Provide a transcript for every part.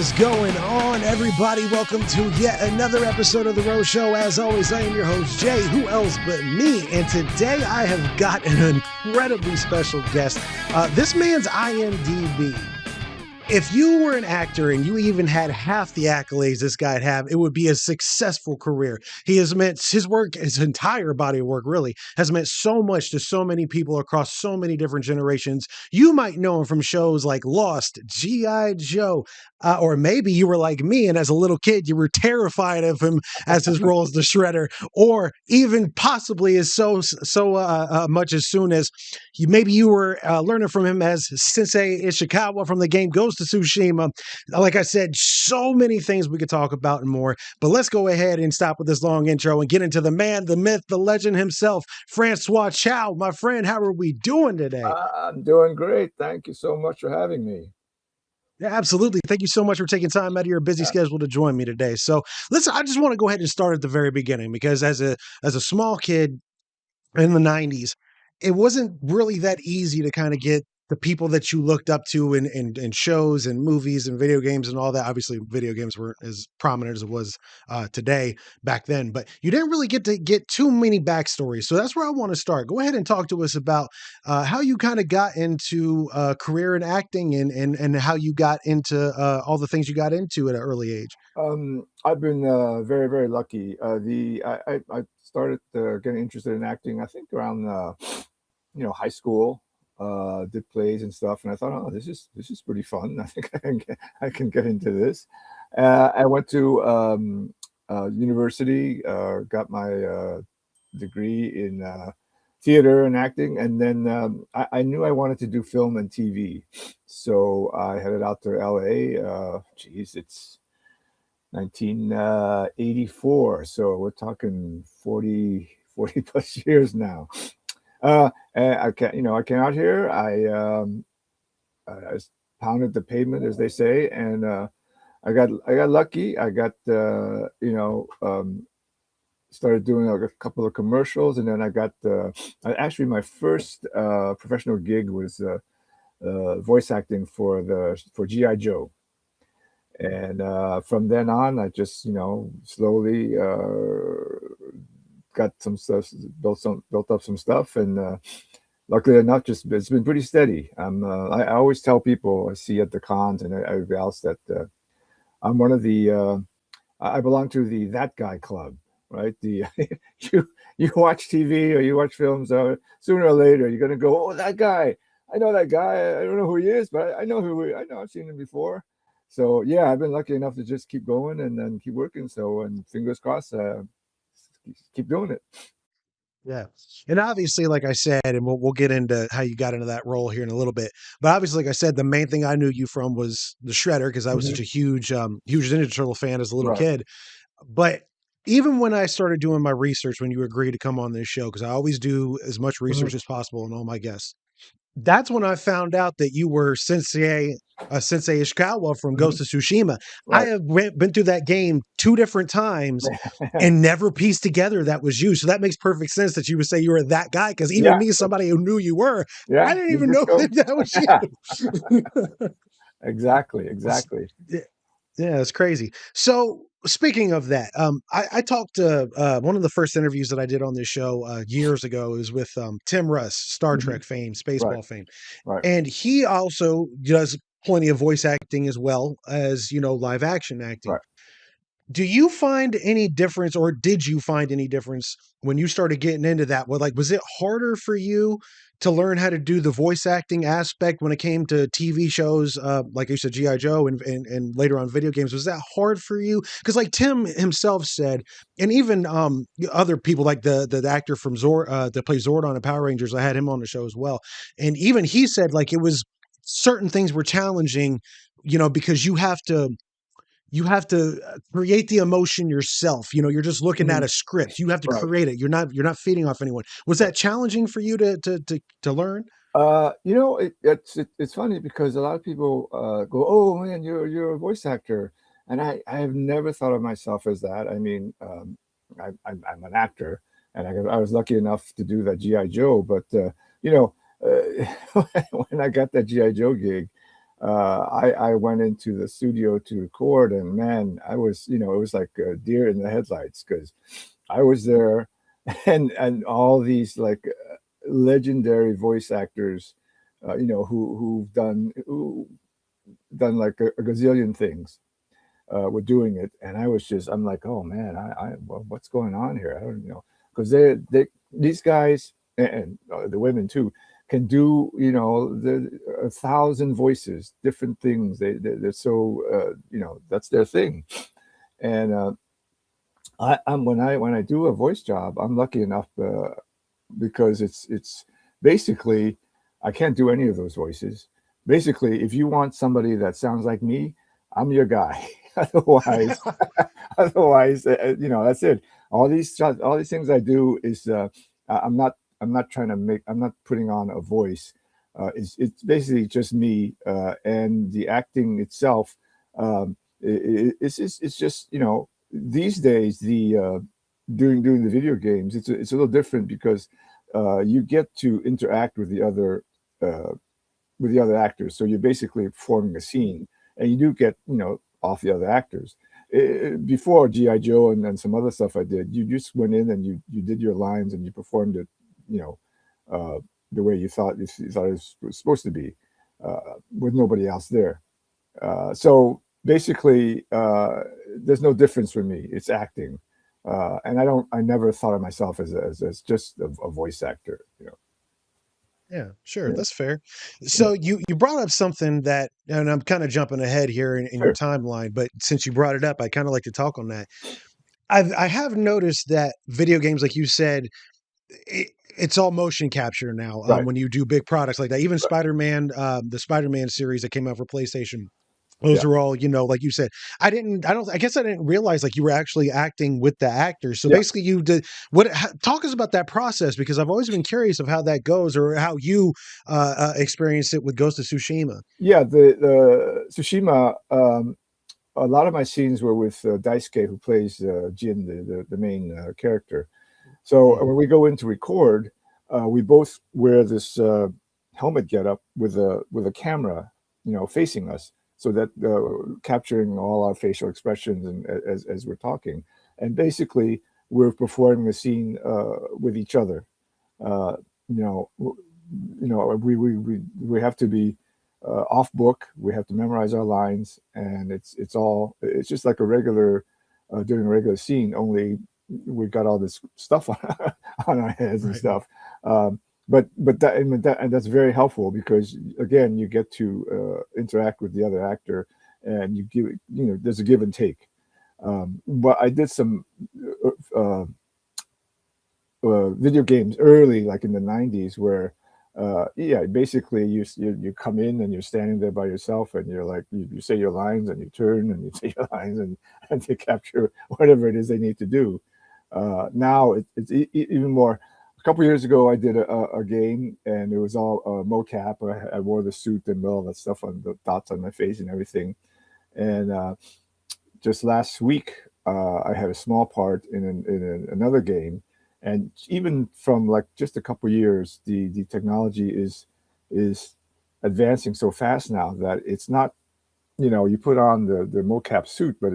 is going on, everybody? Welcome to yet another episode of The Rose Show. As always, I am your host, Jay. Who else but me? And today I have got an incredibly special guest. This man's IMDb. If you were an actor and you even had half the accolades this guy'd have, it would be a successful career. He has meant his work, his entire body of work really, has meant so much to so many people across so many different generations. You might know him from shows like Lost, G.I. Joe, or maybe you were like me and as a little kid, you were terrified of him as his role as the Shredder, or even possibly as so much as soon as maybe you were learning from him as Sensei Ishikawa from the game Ghost of Tsushima. Like I said, so many things we could talk about and more. But let's go ahead and stop with this long intro and get into the man, the myth, the legend himself, François Chau. My friend, how are we doing today? I'm doing great. Thank you so much for having me. Yeah, absolutely. Thank you so much for taking time out of your busy schedule to join me today. So listen, I just want to go ahead and start at the very beginning because as a small kid in the 90s, it wasn't really that easy to kind of get the people that you looked up to in shows and movies and video games and all that. Obviously, video games weren't as prominent as it was today back then, but you didn't really get to get too many backstories. So that's where I want to start. Go ahead and talk to us about how you kind of got into career in acting and how you got into all the things you got into at an early age. I've been very, very lucky. I started getting interested in acting, I think around high school. Did plays and stuff, and I thought, oh, this is pretty fun. I think I can get into this. I went to university, got my degree in theater and acting, and then I knew I wanted to do film and TV, so I headed out to LA. It's 1984, so we're talking 40 plus years now. And I came out here. I pounded the pavement, as they say, and I got lucky. I got started doing a couple of commercials, and then I got actually my first professional gig was voice acting for G.I. Joe. And from then on, I just slowly got some stuff, built up some stuff, and luckily enough, it's been pretty steady. I always tell people I see at the cons and everybody else that I'm one of the I belong to the that guy club, right? The you watch TV or you watch films, sooner or later you're gonna go, oh, that guy, I know that guy. I don't know who he is, but I know I've seen him before. So yeah, I've been lucky enough to just keep going and then keep working. So, and fingers crossed, keep doing it. Yeah. And obviously, like I said, and we'll get into how you got into that role here in a little bit. But obviously, like I said, the main thing I knew you from was the Shredder because I was such a huge Ninja Turtle fan as a little Right. kid. But even when I started doing my research, when you agreed to come on this show, because I always do as much research as possible on all my guests, that's when I found out that you were Sensei Ishikawa from Ghost of Tsushima. I Right. have been through that game 2 different times and never pieced together that was you. So that makes perfect sense that you would say you were that guy. Because even Yeah. me, somebody who knew you were, I Yeah. didn't You even know just go. that was you. Exactly. Yeah, yeah, it's crazy. So speaking of that, I talked to one of the first interviews that I did on this show years ago. It was with Tim Russ, Star Mhm. Trek fame, Right. Spaceball fame. Right. And he also does plenty of voice acting as well as, live action acting. Right. Do you find any difference or did you find any difference when you started getting into that? Was it harder for you to learn how to do the voice acting aspect when it came to TV shows, like you said, G.I. Joe and later on video games? Was that hard for you? Because like Tim himself said, and even other people like the actor from that plays Zordon in Power Rangers, I had him on the show as well. And even he said like it was certain things were challenging, because you have to create the emotion yourself. You're just looking at Mhm. a script. You have to Right. create it. You're not feeding off anyone. Was that challenging for you to learn? It's funny because a lot of people go, "Oh man, you're a voice actor," and I have never thought of myself as that. I mean, I'm an actor, and I was lucky enough to do that GI Joe. But you know, when I got that GI Joe gig, I went into the studio to record, and man, I was, it was like a deer in the headlights because I was there, and all these like legendary voice actors, who've done like a gazillion things, were doing it, and I'm like, oh man, well, what's going on here? I don't know, because these guys and the women too can do the 1,000 voices, different things. They're so that's their thing, and I'm when I do a voice job, I'm lucky enough because it's basically I can't do any of those voices. Basically, if you want somebody that sounds like me, I'm your guy. Otherwise, that's it. All these things I do is I'm not putting on a voice. It's basically just me, and the acting itself. It's just these days doing the video games, it's a little different because you get to interact uh, with the other actors. So you're basically performing a scene, and you do get off the other actors. Before GI Joe and some other stuff I did, you just went in and you did your lines and you performed it, you know, uh, the way you thought it was supposed to be, with nobody else there. So basically, there's no difference for me. It's acting, and I never thought of myself as just a voice actor. Yeah, sure. Yeah, That's fair. yeah, So you brought up something that, and I'm kind of jumping ahead here in your sure, timeline, but since you brought it up, I kind of like to talk on that. I have noticed that video games, like you said, it's all motion capture now. right, When you do big products like that, even right, Spider-Man, the Spider-Man series that came out for PlayStation, yeah, those are all, like you said. I guess I didn't realize like you were actually acting with the actors. So yeah, basically, you did talk us about that process because I've always been curious of how that goes or how you experienced it with Ghost of Tsushima. yeah. The Tsushima. A lot of my scenes were with Daisuke, who plays Jin, the main character. So Mm, when we go in to record, we both wear this helmet getup with a camera, facing us, so that capturing all our facial expressions and as we're talking, and basically we're performing a scene with each other. Uh, you know, we have to be off book. We have to memorize our lines, and it's just like a regular doing a regular scene. Only we've got all this stuff on, on our heads and right. stuff. But and that's very helpful because again you get to interact with the other actor, and there's a give and take. But I did some uh, video games early, like in the '90s, where yeah, basically you come in and you're standing there by yourself, and you're like you say your lines and you turn and you say your lines and they capture whatever it is they need to do. Now it's even more. A couple years ago, I did a game, and it was all mocap. I wore the suit and all that stuff on the dots on my face and everything. And just last week, I had a small part another game, and even from like just a couple years, the technology is advancing so fast now that it's not, you put on the mocap suit, but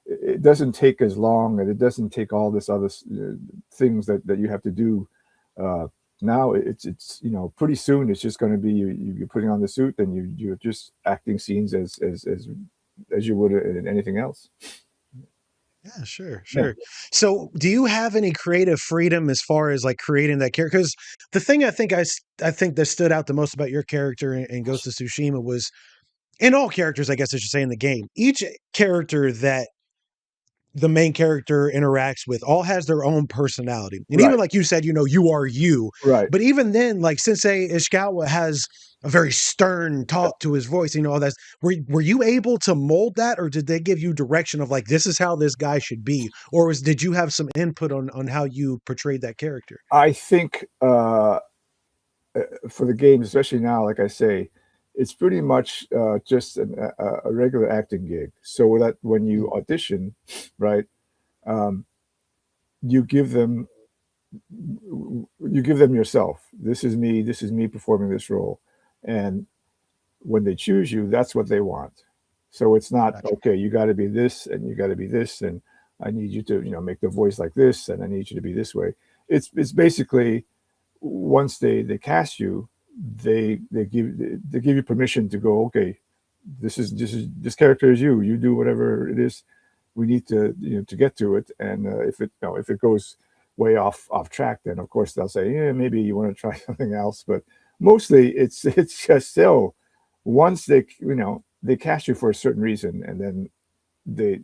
it doesn't take as long, and it doesn't take all this other things that you have to do. Uh, Now it's pretty soon it's just going to be you're putting on the suit, and you're just acting scenes as you would in anything else. Yeah, sure, Yeah, sure. So, do you have any creative freedom as far as like creating that character? Because the thing I think that stood out the most about your character in Ghost of Tsushima was in all characters, I guess I should say, in the game. Each character that the main character interacts with all has their own personality. And even right, like you said, you are you. right. But even then, like Sensei Ishikawa has a very stern Yeah. talk to his voice, all that. Were you able to mold that, or did they give you direction of like this is how this guy should be? Or did you have some input on how you portrayed that character? I think for the games, especially now, like I say, it's pretty much just a regular acting gig. So that when you Mm, audition, right, um, you give them you give them yourself. This is me. This is me performing this role, and when they choose you, that's what they want. So it's not, Gotcha. okay, you got to be this and you got to be this, and I need you to, make the voice like this, and I need you to be this way. It's basically, once they cast you, they give you permission to go, okay, this character is you. You do whatever it is we need to, to get to it. And if it goes way off track, then of course they'll say, yeah, maybe you want to try something else. But mostly it's just so, once they cast you for a certain reason, and then they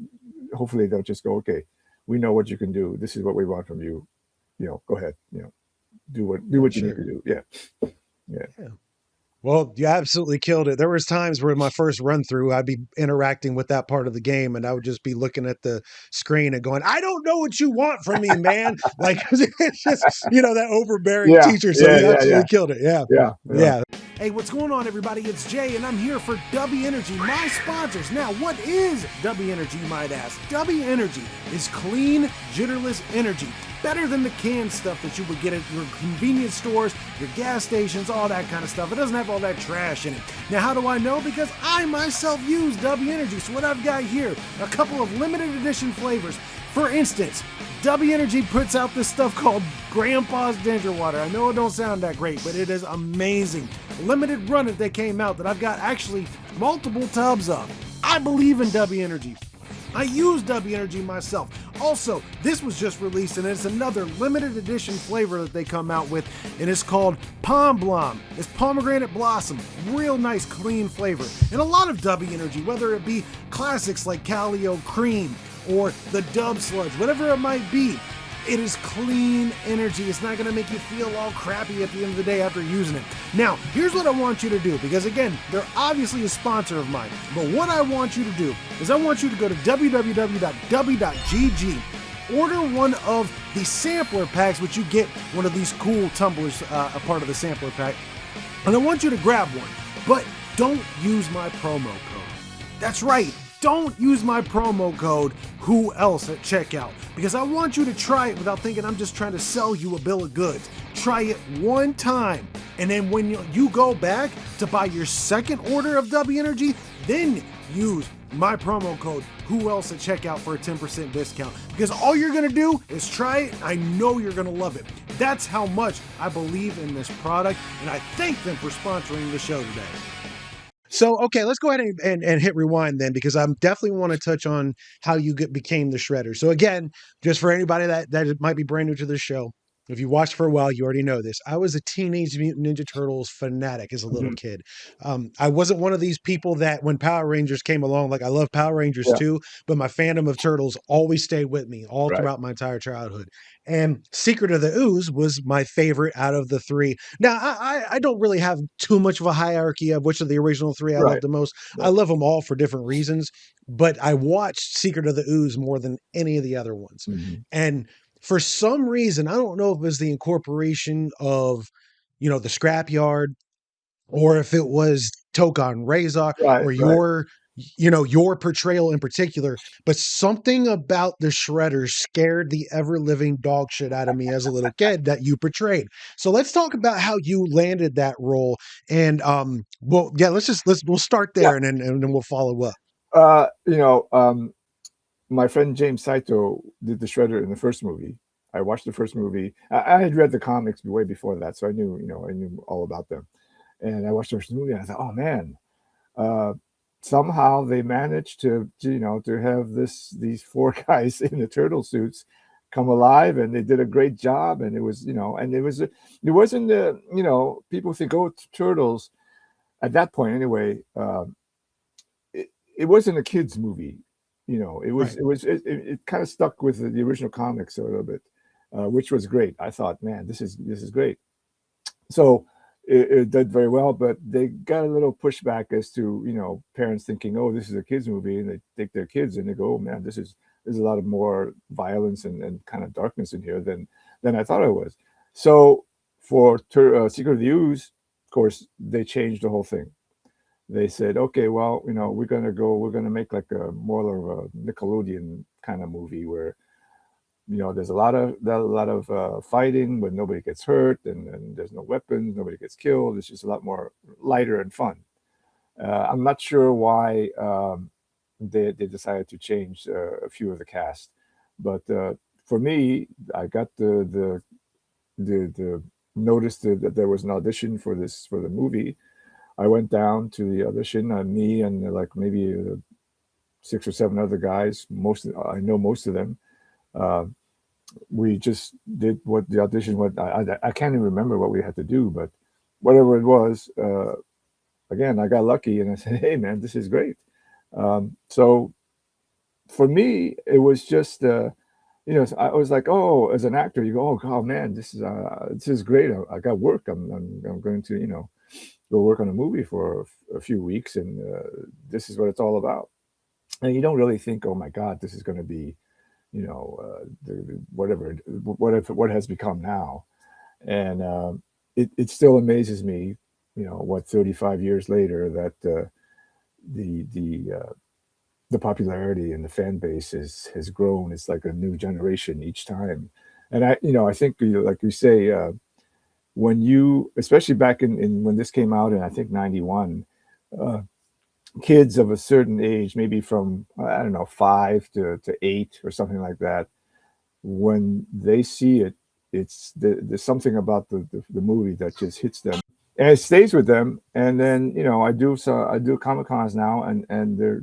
hopefully they'll just go, okay, we know what you can do. This is what we want from you. Go ahead. Do Yeah, what you need sure. to do. Yeah, yeah. Yeah. Well, you absolutely killed it. There was times where in my first run through, I'd be interacting with that part of the game, and I would just be looking at the screen and going, "I don't know what you want from me, man." Like it's just that overbearing Yeah, teacher. So yeah, you yeah, absolutely yeah, killed it. Yeah, yeah, yeah. yeah. Hey, what's going on, everybody? It's Jay, and I'm here for W Energy, my sponsors. Now, what is W Energy, you might ask? W Energy is clean, jitterless energy. Better than the canned stuff that you would get at your convenience stores, your gas stations, all that kind of stuff. It doesn't have all that trash in it. Now, how do I know? Because I myself use W Energy. So what I've got here, a couple of limited edition flavors. For instance, W Energy puts out this stuff called Grandpa's Ginger Water. I know it don't sound that great, but it is amazing. Limited run that they came out that I've got actually multiple tubs of. I believe in W Energy. I use W Energy myself. Also, this was just released, and it's another limited edition flavor that they come out with, and it's called Pom Blom. It's pomegranate blossom. Real nice, clean flavor. And a lot of W Energy, whether it be classics like Calio Cream or the Dub Sludge, whatever it might be, it is clean energy. It's not going to make you feel all crappy at the end of the day after using it. Now, here's what I want you to do, because again, they're obviously a sponsor of mine. But what I want you to do is I want you to go to www.w.gg, order one of the sampler packs, which you get one of these cool tumblers, a part of the sampler pack. And I want you to grab one, but don't use my promo code. That's right. Don't use my promo code Who Else at checkout, because I want you to try it without thinking I'm just trying to sell you a bill of goods. Try it one time, and then when you go back to buy your second order of W Energy, then use my promo code Who Else at checkout for a 10% discount, because all you're going to do is try it. I know you're going to love it. That's how much I believe in this product, and I thank them for sponsoring the show today. So, okay, let's go ahead and hit rewind then, because I definitely want to touch on how you became the Shredder. So again, just for anybody that might be brand new to the show, if you watched for a while, you already know this. I was a Teenage Mutant Ninja Turtles fanatic as a little Mhm. kid. I wasn't one of these people that when Power Rangers came along, like I love Power Rangers Yeah, too, but my fandom of Turtles always stayed with me all right. throughout my entire childhood. And Secret of the Ooze was my favorite out of the three. Now, I don't really have too much of a hierarchy of which of the original three I love Right, the most. I right. love them all for different reasons, but I watched Secret of the Ooze more than any of the other ones. Mhm. And for some reason, I don't know if it was the incorporation of, the scrapyard, or if it was Tokan Razor, Right, or right. your portrayal in particular, but something about the Shredder scared the ever living dog shit out of me as a little kid that you portrayed. So let's talk about how you landed that role. And well, yeah, we'll start Yeah. there, and then we'll follow up. Uh, you know, um, my friend James Saito did the Shredder in the first movie. I watched the first movie. I had read the comics way before that, so I knew all about them. And I watched the first movie, and I thought, oh man, uh, somehow they managed to have these four guys in the turtle suits come alive, and they did a great job. And it was, and it wasn't people think, oh, turtles at that point anyway. It wasn't a kids movie. Right. It kind of stuck with the original comics a little bit, which was great. I thought, man, this is great. So it did very well, but they got a little pushback as to parents thinking, oh, this is a kids movie, and they take their kids and they go, oh man, there's a lot of more violence and kind of darkness in here than I thought it was. So for Secret of the Ooze, of course, they changed the whole thing. They said, okay, well, we're gonna make like a more of a Nickelodeon kind of movie where there's a lot of fighting, but nobody gets hurt, and there's no weapons, nobody gets killed. It's just a lot more lighter and fun. I'm not sure why they decided to change a few of the cast, but for me, I got the notice that there was an audition for the movie. I went down to the audition, me and like maybe 6 or 7 other guys. I know most of them. Uh, we just did what the audition. What I can't even remember what we had to do, but whatever it was. Again, I got lucky, and I said, "Hey, man, this is great." So for me, it was just I was like, oh, as an actor, you go, oh, God, man, this is great. I got work. I'm going to go work on a movie for a few weeks, and this is what it's all about. And you don't really think, oh my God, this is going to be whatever what has become now. And it still amazes me, what 35 years later that the the uh, the popularity and the fan base has grown. It's like a new generation each time. And I think, like you say, when you, especially back in when this came out in, I think, 91, uh, kids of a certain age, maybe from, I don't know, 5 to 8 or something like that, when they see it, there's something about the movie that just hits them and it stays with them. And then I do Comic Cons now, and they're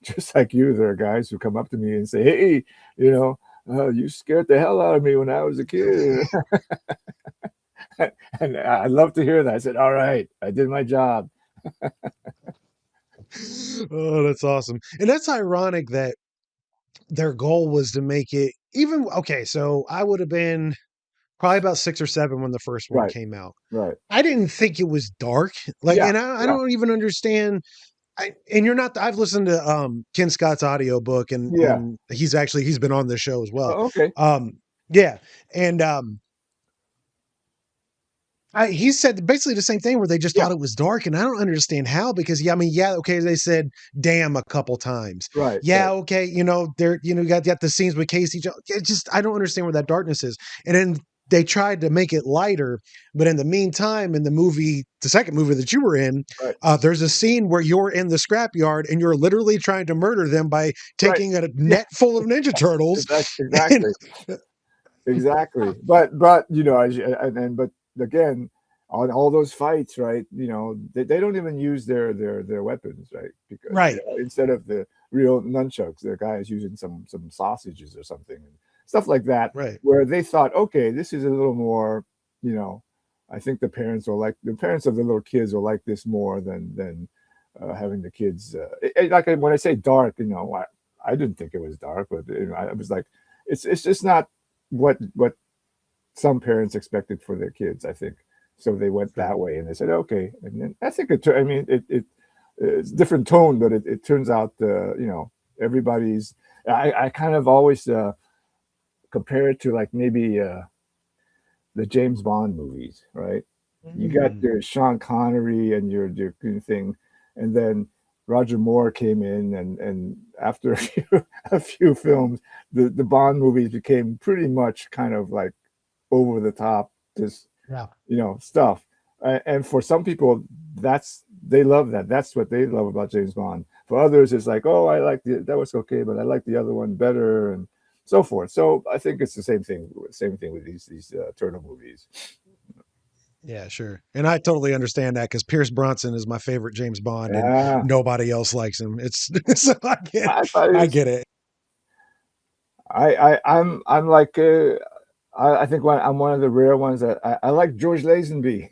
just like you, there are guys who come up to me and say, "Hey, you scared the hell out of me when I was a kid." And I love to hear that. I said, "All right, I did my job." Oh, that's awesome. And that's ironic that their goal was to make it even okay. So I would have been probably about 6 or 7 when the first one Right, came out. right. I didn't think it was dark. Like, Yeah, and I yeah, don't even understand. And you're not. I've listened to Ken Scott's audiobook, and yeah. he's been on the show as well. Oh, okay. Um, yeah, and he said basically the same thing where they just Yeah, thought it was dark, and I don't understand how because yeah, I mean yeah, okay, they said damn a couple times. right, Yeah, right, okay, they're got the scenes with Casey. It just I don't understand where that darkness is. And then they tried to make it lighter, but in the meantime, in the movie, the second movie that you were in, right, there's a scene where you're in the scrapyard and you're literally trying to murder them by right. taking a Yeah, net full of Ninja Turtles. And exactly. Exactly. But but again, on all those fights, right? They don't even use their weapons, right? Because right, instead of the real nunchucks, the guy is using some sausages or something and stuff like that. right, Where they thought, okay, this is a little more, you know, I think the parents of the little kids will like this more than having the kids. Like when I say dark, I didn't think it was dark, but I was like, it's just not what some parents expected for their kids, I think. So they went right, that way, and they said, okay. And then I think I mean, it's different tone, but it turns out, everybody's. I kind of always compare it to like maybe the James Bond movies, right? You got mm, your Sean Connery and your thing, and then Roger Moore came in, and after a few films, the Bond movies became pretty much kind of like over the top, just yeah, stuff. And for some people, they love that. That's what they love about James Bond. For others, it's like, oh, that was okay, but I like the other one better, and so forth. So I think it's the same thing. Same thing with these turtle movies. yeah, sure. And I totally understand that because Pierce Bronson is my favorite James Bond, and Yeah, nobody else likes him. It's so I thought I get it. I'm like I think I'm one of the rare ones that I like George Lazenby.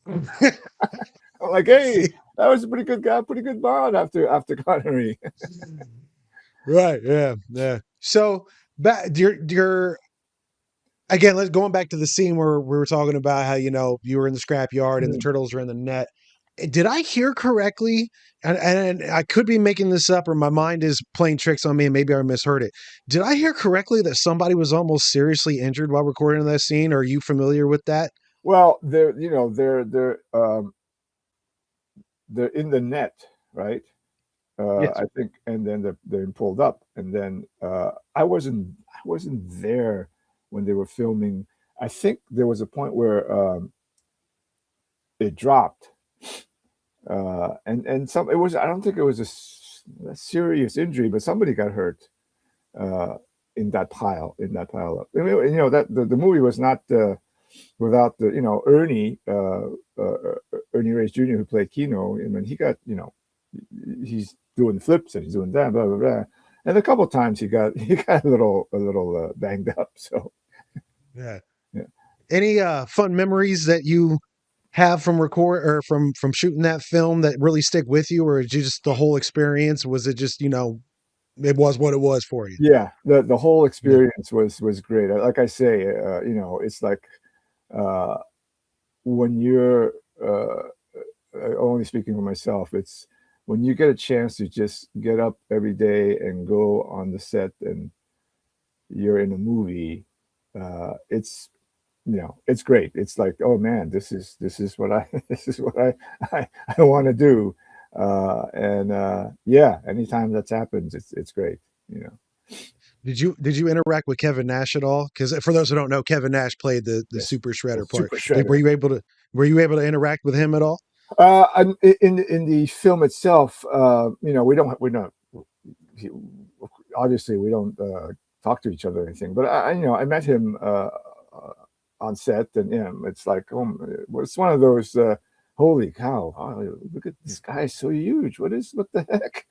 I'm like, hey, See, that was a pretty good guy, pretty good Bond after Connery. right? Yeah, yeah. So back, your again, let's going back to the scene where we were talking about how you were in the scrapyard and the turtles are in the net. Did I hear correctly? And I could be making this up, or my mind is playing tricks on me, and maybe I misheard it. Did I hear correctly that somebody was almost seriously injured while recording that scene? Are you familiar with that? Well, they're in the net, right? Yes. I think, and then they're pulled up, and then I wasn't there when they were filming. I think there was a point where it dropped, And some, it was, I don't think it was a serious injury, but somebody got hurt uh, in that pile up. I mean, you know, that the movie was not without the, you know, Ernie Reyes Jr., who played Kino. I mean, he got, you know, he's doing flips and he's doing that, blah blah blah. And a couple of times he got a little banged up. So Yeah. yeah. Any fun memories that you have from record or from shooting that film that really stick with you, or just the whole experience? Was it just, it was what it was for you? Yeah, the whole Yeah. experience was great. Like I say, you know, it's like uh, when you're only speaking for myself. It's when you get a chance to just get up every day and go on the set, and you're in a movie. It's, you know, it's great. It's like, oh man, this is what I this is what I want to do. And yeah, anytime that's happens, it's great. You know. Did you interact with Kevin Nash at all? Because for those who don't know, Kevin Nash played the Yes. Super Shredder part. Super Were Shredder. you able to interact with him at all? In the film itself, you know, we don't he, obviously we don't talk to each other or anything. But you know, I met him on set, and yeah, it's like, oh, it's one of those. Holy cow! Oh, look at this guy, so huge. What the heck?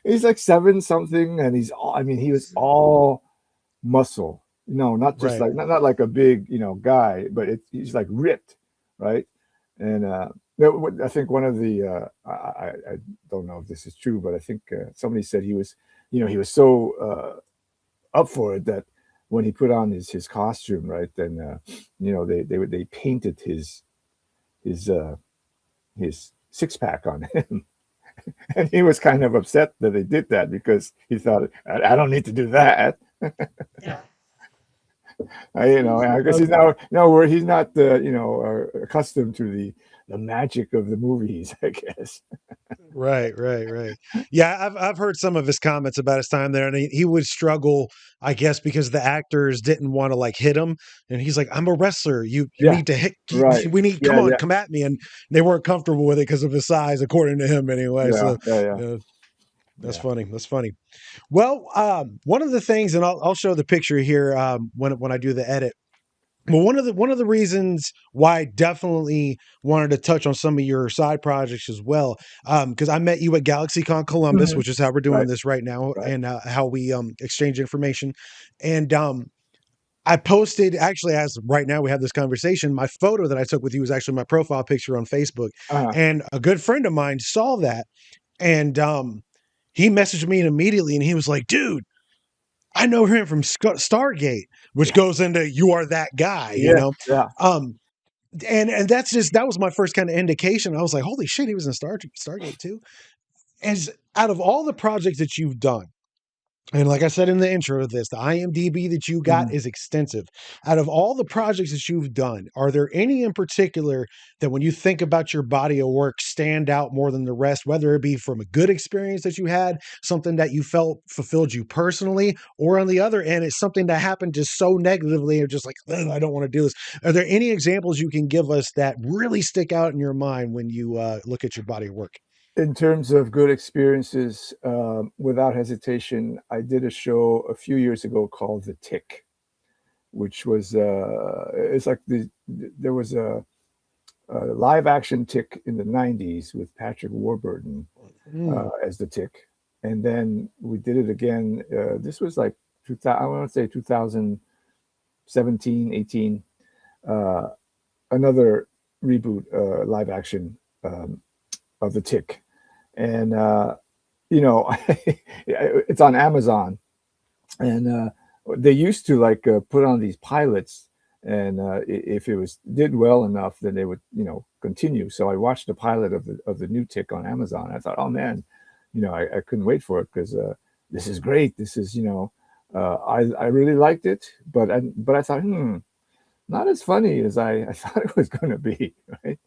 He's like seven something, and he's all. I mean, he was all muscle. No, not just Right. like not like a big, you know, guy, but he's like ripped, right? And I think one of the I don't know if this is true, but I think somebody said he was, you know, he was so up for it that when he put on his costume, right, then you know, they painted his uh, his six pack on him, and he was kind of upset that they did that because he thought, I don't need to do that. You know, because Uh, he's now, no, where he's not, you know, accustomed to the magic of the movies, I guess. Right, right, right. Yeah, I've heard some of his comments about his time there, and he would struggle, I guess, because the actors didn't want to like hit him, and he's like, "I'm a wrestler. You Yeah, need to hit. right. We need. Come Yeah, on, yeah, come at me." And they weren't comfortable with it because of his size, according to him, anyway. yeah, So, yeah, yeah, uh, that's yeah. funny. That's funny. Well, one of the things, and I'll show the picture here when I do the edit. Well, one of the reasons why I definitely wanted to touch on some of your side projects as well, because I met you at GalaxyCon Columbus, Hmm. which is how we're doing Right, this right now, right. and how we exchange information. And I posted, actually, as right now we have this conversation. My photo that I took with you was actually my profile picture on Facebook, Uh-huh. and a good friend of mine saw that, and he messaged me immediately, and he was like, "Dude, I know him from Stargate," which Yeah, goes into "You are that guy," you yeah, know. yeah. Um, and that was my first kind of indication. I was like, holy shit, he was in Stargate too. As out of all the projects that you've done, and like I said in the intro of this, the IMDb that you got Mhm. is extensive. Out of all the projects that you've done, are there any in particular that when you think about your body of work stand out more than the rest, whether it be from a good experience that you had, something that you felt fulfilled you personally, or on the other end, it's something that happened just so negatively and just like, "Ugh, I don't want to do this." Are there any examples you can give us that really stick out in your mind when you look at your body of work? In terms of good experiences, without hesitation, I did a show a few years ago called The Tick, which was it's like there was a live action Tick in the '90s with Patrick Warburton Mm, as the Tick, and then we did it again. This was like 2000, I want to say 2017, 18. Uh, Another reboot, live action of the Tick, and you know, it's on Amazon, and they used to like put on these pilots, and if it was did well enough, then they would, you know, continue. So I watched the pilot of the new Tick on Amazon. I thought, oh man, you know, I couldn't wait for it because this is great. This is, you know, I really liked it, but I thought, not as funny as I thought it was going to be, right?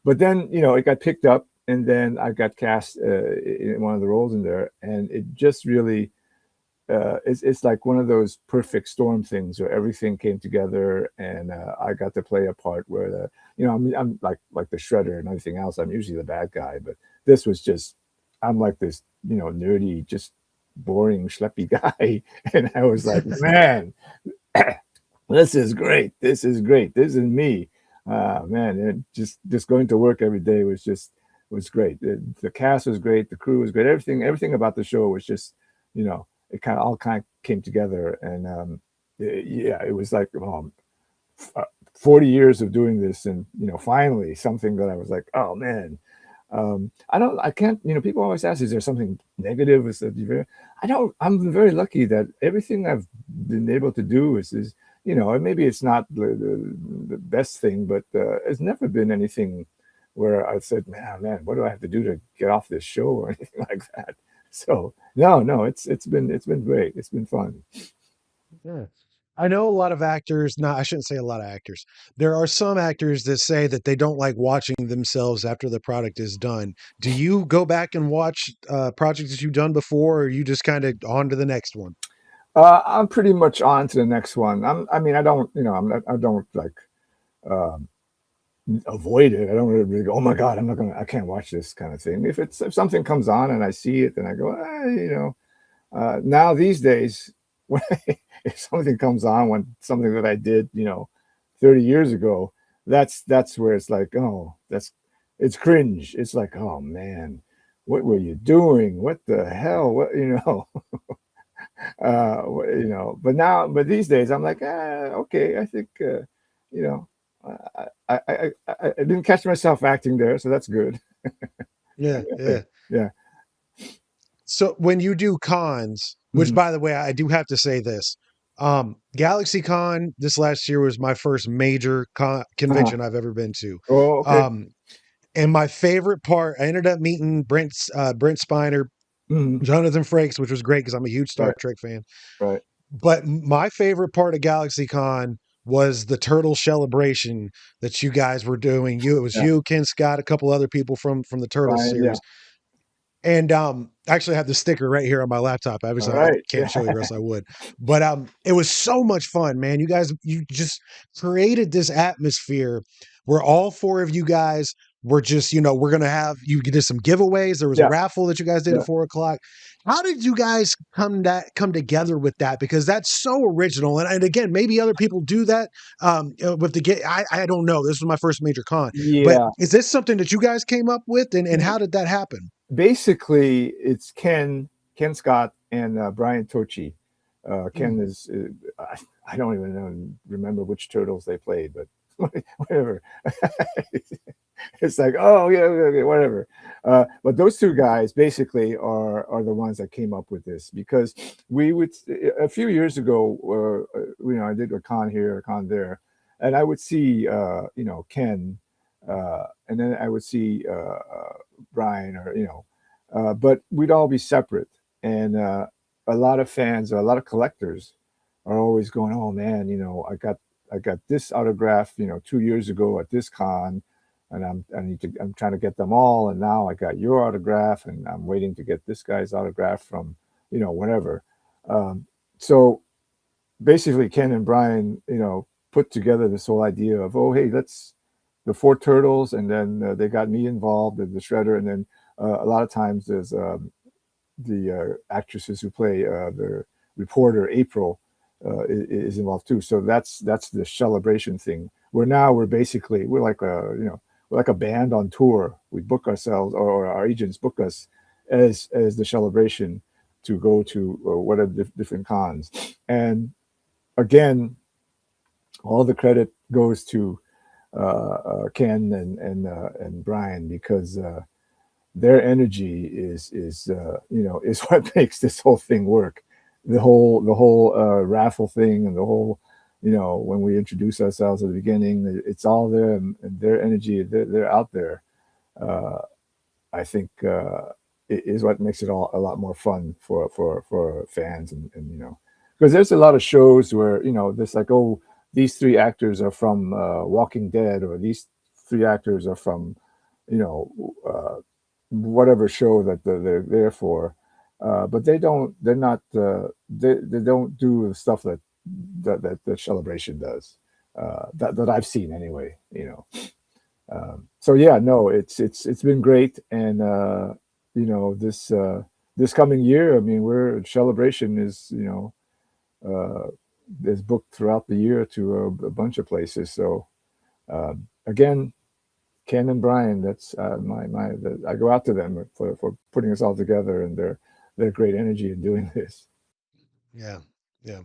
But then, you know, it got picked up, and then I got cast in one of the roles in there, and it just really it's like one of those perfect storm things where everything came together, and I got to play a part where I'm like the shredder and everything else. I'm usually the bad guy, but this was just I'm like this nerdy, just boring, schleppy guy, and I was like, man, this is great. This is great. This is me. Man, and just going to work every day was great. The cast was great. The crew was great. Everything about the show was just, it kind of came together. And yeah, it was like 40 years of doing this, and finally something that I was like, oh man. I can't, people always ask, is there something negative? I don't, I'm very lucky that everything I've been able to do is and maybe it's not the best thing, but it's never been anything where I said, man, what do I have to do to get off this show or anything like that? So no, it's been great. It's been fun. Yeah. I know a lot of actors, no, I shouldn't say a lot of actors. There are some actors that say that they don't like watching themselves after the product is done. Do you go back and watch projects that you've done before, or are you just kind of on to the next one? I'm pretty much on to the next one. I mean, I don't, I don't like um, avoid it. I don't really go, oh my God, I can't watch this kind of thing. If something comes on and I see it, then I go, now these days, when if something comes on, when something that I did, 30 years ago, that's where it's like, oh, it's cringe. It's like, oh man, what were you doing? What the hell? What, but these days I'm like, okay, I think, you know, I didn't catch myself acting there, so that's good. Yeah, yeah. Yeah. So when you do cons, which Mhm. by the way, I do have to say this, Galaxy Con this last year was my first major Uh-huh. convention I've ever been to. Oh, okay. Um, and my favorite part, I ended up meeting Brent Spiner, Mhm. Jonathan Frakes, which was great because I'm a huge Star Right, Trek fan. right. But my favorite part of Galaxy Con was the turtle celebration that you guys were doing. It was Yeah. you, Ken Scott, a couple other people from the Turtle Brian, yeah. series. And actually I have the sticker right here on my laptop. All Obviously I right. can't Yeah. show you or else I would. But it was so much fun, man. You just created this atmosphere where all four of you guys were just, we're gonna have you did some giveaways. There was a Yeah. raffle that you guys did at Yeah. 4 o'clock. How did you guys come together with that? Because that's so original. And again, maybe other people do that with the get. I don't know. This was my first major con. But Yeah. is this something that you guys came up with? And how did that happen? Basically, it's Ken Scott, and Brian Tochi. Ken Mm. is I don't even remember which turtles they played, but whatever. It's like, oh yeah, okay, whatever. But those two guys basically are the ones that came up with this, because we would a few years ago, I did a con here, a con there, and I would see Ken, and then I would see Brian, or but we'd all be separate, and a lot of fans, a lot of collectors are always going, oh man, I got this autograph, 2 years ago at this con, and I'm trying to get them all, and now I got your autograph, and I'm waiting to get this guy's autograph from, whatever. So basically, Ken and Brian, put together this whole idea of, oh hey, let's the four turtles, and then they got me involved, the shredder, and then a lot of times there's the actresses who play the reporter April is involved too. So that's the celebration thing. Where now we're like a band on tour. We book ourselves, or our agents book us as the celebration to go to what are different cons. And again, all the credit goes to Ken and Brian, because their energy is what makes this whole thing work. The whole raffle thing, and the whole, when we introduce ourselves at the beginning, it's all there, and their energy, they're out there. Uh, I think is what makes it all a lot more fun for fans, and because there's a lot of shows where there's like, oh, these three actors are from Walking Dead, or these three actors are from you know uh, whatever show that they're there for. but they're not they don't do the stuff that Celebration does, that I've seen anyway, you know. So yeah, no, it's been great, and you know, this coming year, I mean, we're Celebration is, you know, uh, is booked throughout the year to a bunch of places. So again, Ken and Brian, that's I go out to them for putting us all together, and their great energy in doing this. Yeah. Yeah.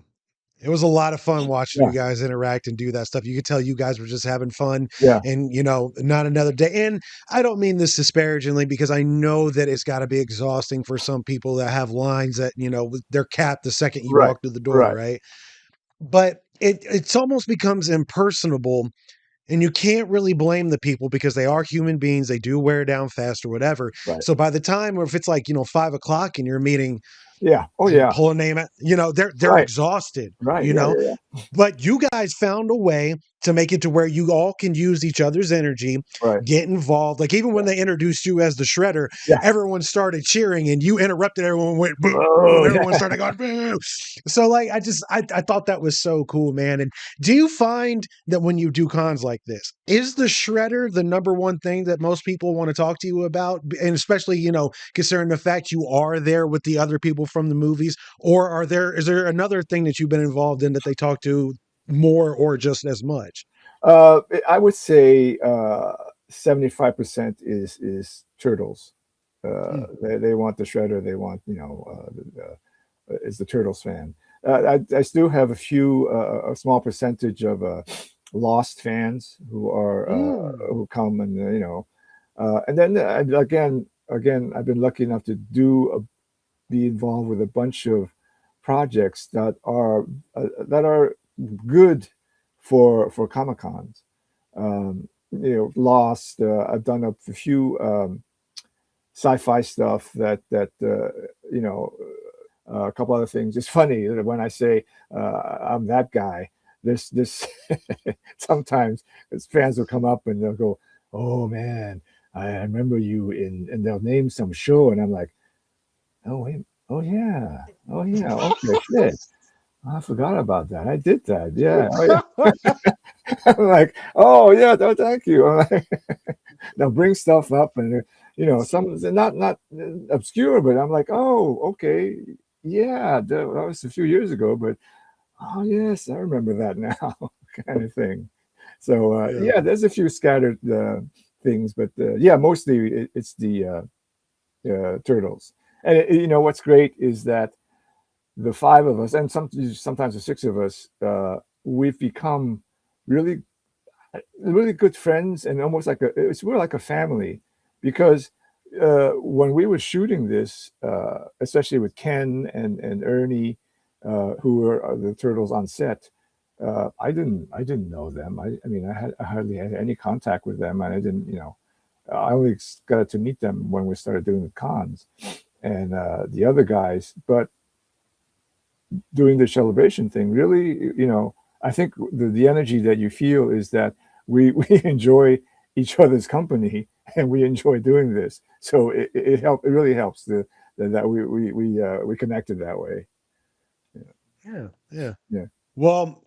It was a lot of fun watching you Yeah, guys interact and do that stuff. You could tell you guys were just having fun yeah, and, not another day. And I don't mean this disparagingly because I know that it's got to be exhausting for some people that have lines that, they're capped the second you right, walk through the door, right, right? But it's almost becomes impersonable and you can't really blame the people because they are human beings. They do wear down fast or whatever. right. So by the time, or if it's like, 5 o'clock and you're meeting, Yeah. Oh yeah. pull a name out, they're Right. exhausted, Right. Yeah. Yeah. Yeah. but you guys found a way to make it to where you all can use each other's energy, Right. get involved. Like even when Yeah. they introduced you as the shredder, Yeah. everyone started cheering and you interrupted, everyone went boo, and Oh everyone yeah. started going boo. So like I thought that was so cool, man. And do you find that when you do cons like this, is the shredder the number one thing that most people want to talk to you about? And especially, considering the fact you are there with the other people from the movies, or is there another thing that you've been involved in that they talk to more or just as much? I would say 75% is turtles. Mm. They want the shredder. They want, you know, is the turtles fan. I still have a small percentage of lost fans Mm. who come, and you know, and then again I've been lucky enough to be involved with a bunch of projects that are good for Comic Cons. You know, Lost. I've done a few sci-fi stuff you know, a couple other things. It's funny that when I say I'm that guy. This sometimes fans will come up and they'll go, "Oh man, I remember you in," and they'll name some show, and I'm like, "Oh wait, oh yeah, okay, shit." I forgot about that. I did that. Yeah. Oh, yeah. I'm like, oh yeah, no, thank you. I'm like, they'll bring stuff up, and you know, some not obscure, but I'm like, oh, okay, yeah, that was a few years ago, but oh yes, I remember that now, kind of thing. So Yeah. yeah, there's a few scattered things, but yeah, mostly it's the turtles. And you know what's great is that the five of us, and sometimes the six of us, we've become really really good friends, and almost like we're like a family, because when we were shooting this, especially with Ken and Ernie, who were the turtles on set, I didn't know them. I mean I hardly had any contact with them, and I didn't, you know, I only got to meet them when we started doing the cons and the other guys. But doing the celebration thing really, you know, I think the energy that you feel is that we enjoy each other's company, and we enjoy doing this, so it really helps that we connected that way. Yeah. Yeah. Yeah. Yeah. Well,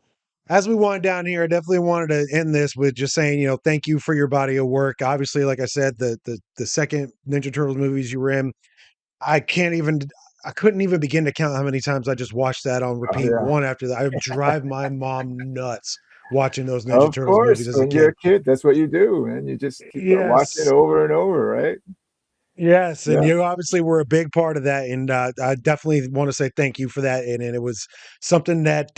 as we wind down here, I definitely wanted to end this with just saying, thank you for your body of work. Obviously, like I said, the second Ninja Turtles movies you were in, I can't even I couldn't even begin to count how many times I just watched that on Oh repeat, yeah, one after that. I would drive my mom nuts watching those Ninja of Turtles movies course, as a when you're kid. a kid that's what you do, and you just keep watching it Yes. over and over, right? Yes, and Yeah. you obviously were a big part of that, and I definitely want to say thank you for that. And it was something that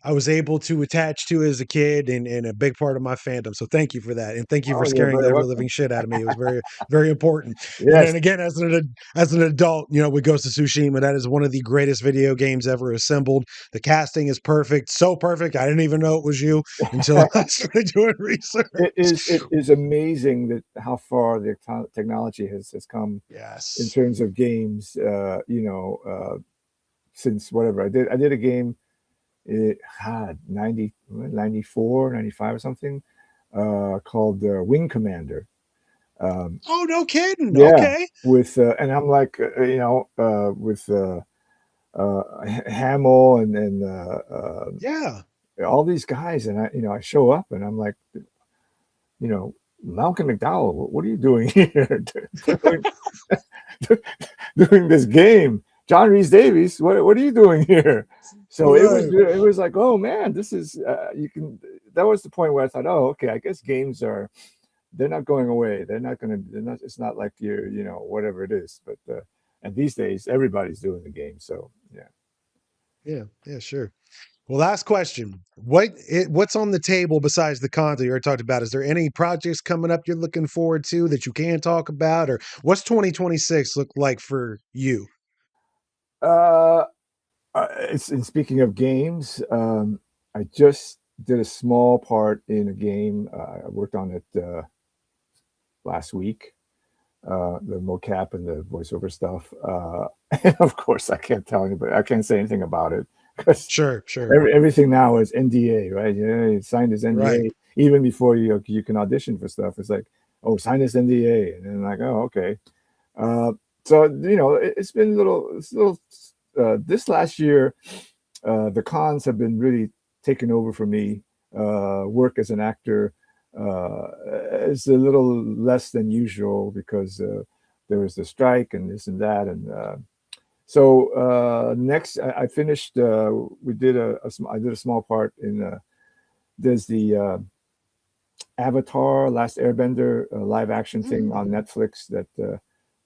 I was able to attach to as a kid, and a big part of my fandom. So thank you for that, and thank you for Oh, you're scaring the very ever welcome. living shit out of me. It was very, very important. And Yes. then again, as an adult, with Ghost of Tsushima, that is one of the greatest video games ever assembled. The casting is perfect, so perfect. I didn't even know it was you until I started doing research. It is amazing that how far the technology has come in Yes. terms of games. You know, since whatever I did a game, it had 94, 95 or something, called Wing Commander. Oh, no kidding. Yeah, Okay. with and I'm like, with Hamill and Yeah. all these guys, and I show up and I'm like, Malcolm McDowell, what are you doing here? doing, doing this game? John Rhys Davies, what are you doing here? So Right. it was like, oh man, this is you can. That was the point where I thought, oh, okay, I guess games are they're not going away. They're not going to. They're not. It's not like you're whatever it is. But and these days everybody's doing the game. So yeah. Yeah. Yeah. Sure. Well, last question. What's on the table besides the content you already talked about? Is there any projects coming up you're looking forward to that you can talk about, or what's 2026 look like for you? Uh, it's and speaking of games, I just did a small part in a game. I worked on it last week. The mocap and the voiceover stuff. And of course, I can't tell anybody. I can't say anything about it because Sure, sure. everything now is NDA, right? Yeah, you signed this Right. NDA even before you can audition for stuff. It's like, oh, sign this NDA, and then like, oh, okay. Uh, so it's been a little, this last year, the cons have been really taken over for me. Work as an actor is a little less than usual because there was the strike and this and that, and so next I finished. We did I did a small part in. There's the Avatar: Last Airbender live action thing on Mm. Netflix that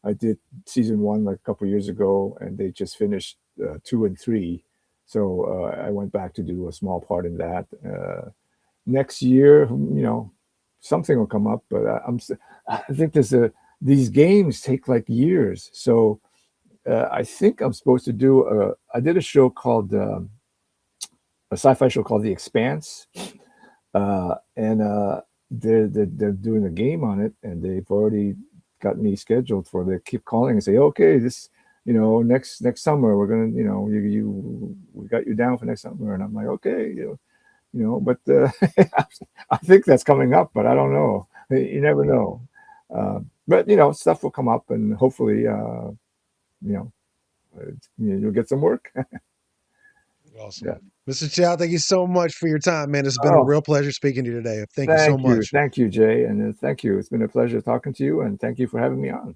I did season one like a couple years ago, and they just finished two and three. So I went back to do a small part in that. Next year, something will come up, but I think these games take like years. So I think I'm supposed to do. I did a show called a sci-fi show called The Expanse, and they're doing a game on it, and they've already got me scheduled for. They keep calling and say, okay, this, next summer we're gonna, we got you down for next summer, and I'm like, okay, but I think that's coming up, but I don't know. You never know. But stuff will come up, and hopefully, know, you'll get some work. Yeah. Awesome. Mr. Chow, thank you so much for your time, man. It's been a Oh, real pleasure speaking to you today. Thank you so much. thank you, Jay, and thank you. It's been a pleasure talking to you, and thank you for having me on.